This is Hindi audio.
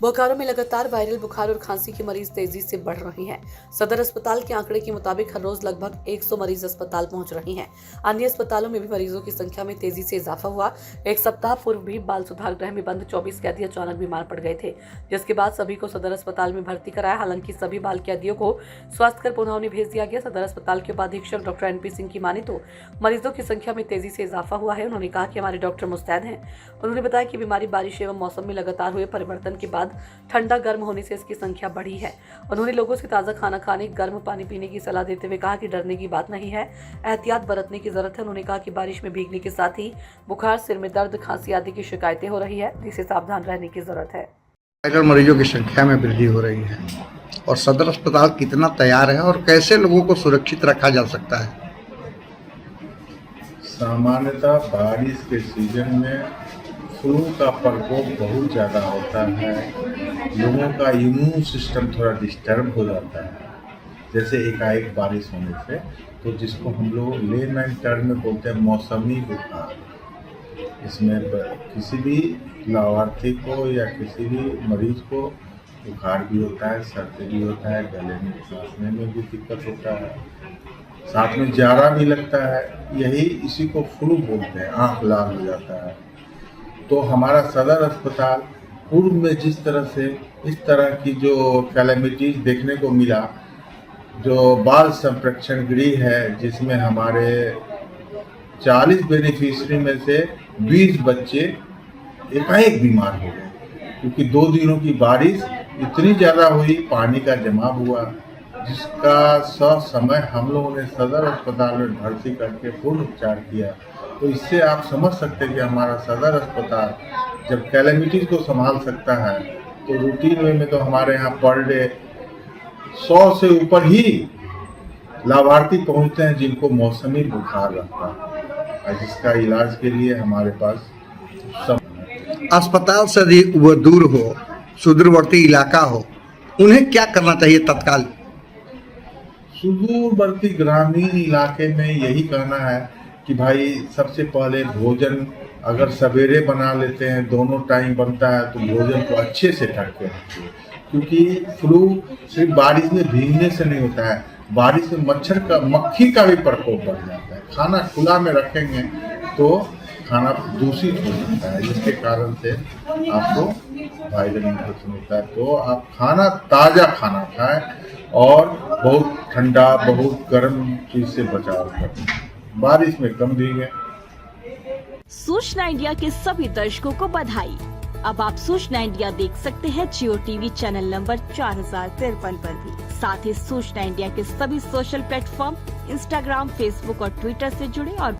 बोकारो में लगातार वायरल बुखार और खांसी के मरीज तेजी से बढ़ रहे हैं। सदर अस्पताल के आंकड़े के मुताबिक हर रोज लगभग 100 मरीज अस्पताल पहुंच रहे हैं। अन्य अस्पतालों में भी मरीजों की संख्या में तेजी से इजाफा हुआ। एक सप्ताह पूर्व भी बाल सुधार गृह में बंद 24 कैदी अचानक बीमार पड़ गए थे, जिसके बाद सभी को सदर अस्पताल में भर्ती कराया। हालांकि सभी बाल कैदियों को स्वस्थ कर पुनः उन्हें भेज दिया गया। सदर अस्पताल के उपाधीक्षक डॉक्टर NP सिंह की माने तो मरीजों की संख्या में तेजी से इजाफा हुआ है। उन्होंने कहा कि हमारे डॉक्टर मुस्तैद हैं। उन्होंने बताया कि बीमारी बारिश एवं मौसम में लगातार हुए परिवर्तन के बाद ठंडा गर्म होने से इसकी संख्या बढ़ी है। उन्होंने लोगों से ताज़ा खाना खाने, गर्म पानी पीने की सलाह देते हुए कहा कि डरने की बात नहीं है, एहतियात बरतने की जरूरत है। उन्होंने कहा कि बारिश में भीगने के साथ ही बुखार, सिर में दर्द, खांसी आदि की शिकायतें हो रही है, जिससे सावधान रहने की जरूरत है। वायरल मरीजों की संख्या में वृद्धि हो रही है और सदर अस्पताल कितना तैयार है और कैसे लोगों को सुरक्षित रखा जा सकता है? सामान्यतः बारिश के सीजन में फ्लू का प्रकोप बहुत ज़्यादा होता है। लोगों का इम्यून सिस्टम थोड़ा डिस्टर्ब हो जाता है, जैसे एकाएक बारिश होने से, तो जिसको हम लोग लेमैन टर्म में बोलते हैं मौसमी बुखार। इसमें किसी भी लाभार्थी को या किसी भी मरीज को बुखार भी होता है, सर्दी भी होता है, गले में सांसने में भी दिक्कत होता है, साथ में जाड़ा भी लगता है। यही इसी को फ्लू बोलते हैं, आँख लाल हो जाता है। तो हमारा सदर अस्पताल पूर्व में जिस तरह से इस तरह की जो कैलेमिटीज देखने को मिला, जो बाल संप्रेक्षण गृह है, जिसमें हमारे 40 बेनिफिशरी में से 20 बच्चे एकाएक बीमार हो गए, क्योंकि 2 दिनों की बारिश इतनी ज़्यादा हुई, पानी का जमाव हुआ, जिसका समय हम लोगों ने सदर अस्पताल में भर्ती करके पूर्ण उपचार किया। तो इससे आप समझ सकते हैं कि हमारा सदर अस्पताल जब कैलेमिटीज को संभाल सकता है, तो रूटीन वे में तो हमारे यहाँ पर डे 100 से ऊपर ही लाभार्थी पहुँचते हैं जिनको मौसमी बुखार रहता है, जिसका इलाज के लिए हमारे पास अस्पताल से यदि वो दूर हो, सुदूरवर्ती इलाका हो, उन्हें क्या करना चाहिए तत्काल? सुदूरवर्ती ग्रामीण इलाके में यही कहना है कि भाई सबसे पहले भोजन अगर सवेरे बना लेते हैं, दोनों टाइम बनता है, तो भोजन को अच्छे से ढक के रखिए, क्योंकि फ्लू सिर्फ बारिश में भीगने से नहीं होता है, बारिश में मक्खी का भी प्रकोप बढ़ जाता है। खाना खुला में रखेंगे तो खाना दूषित हो जाता है, जिसके कारण से आपको वायरल इन्फेक्शन होता है। तो आप ताज़ा खाना खाएं और बहुत ठंडा, बहुत गर्म चीज से बचाव करें, बारिश में कम भीगे। सूचना इंडिया के सभी दर्शकों को बधाई। अब आप सूचना इंडिया देख सकते हैं जियो TV चैनल नंबर 4053 पर भी। साथ ही सूचना इंडिया के सभी सोशल प्लेटफॉर्म इंस्टाग्राम, फेसबुक और ट्विटर से जुड़े और